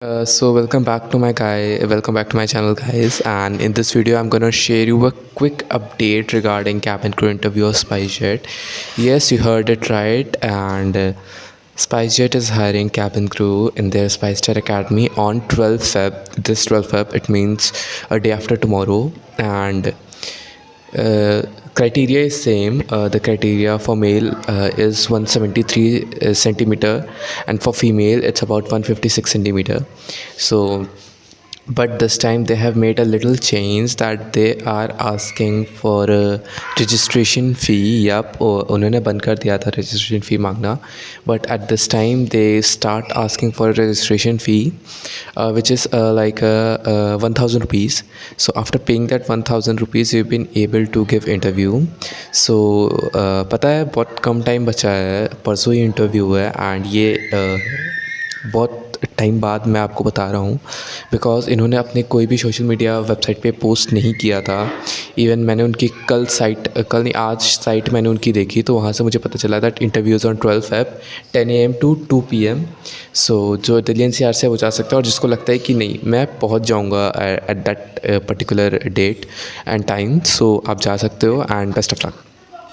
Welcome back to my channel, guys. And in this video, I'm gonna share you a quick update regarding cabin crew interview of spicejet. Yes, you heard it right. And spicejet is hiring cabin crew in their spicejet academy on 12 Feb. This 12 Feb, it means a day after tomorrow. And uh, criteria is same. The criteria for male is 173 centimeter, and for female it's about 156 centimeter. So but this time they have made a little change that they are asking for a registration fee. Yup, उन्होंने बंद कर दिया था registration fee मांगना, but at this time they start asking for a registration fee, which is 1,000 rupees. So after paying that 1,000 rupees, you've been able to give interview. So पता है बहुत कम time बचा है, परसों ही इंटरव्यू है, एंड ये बहुत टाइम बाद मैं आपको बता रहा हूँ, बिकॉज़ इन्होंने अपने कोई भी सोशल मीडिया वेबसाइट पे पोस्ट नहीं किया था. इवन मैंने उनकी कल नहीं आज साइट मैंने उनकी देखी, तो वहाँ से मुझे पता चला that interviews on 12 Feb 10 AM to 2 PM. सो जो दिल्ली NCR से वो जा सकता है, और जिसको लगता है कि नहीं मैं पहुँच जाऊँगा at that particular date and time, so आप जा सकते हो. And best of luck.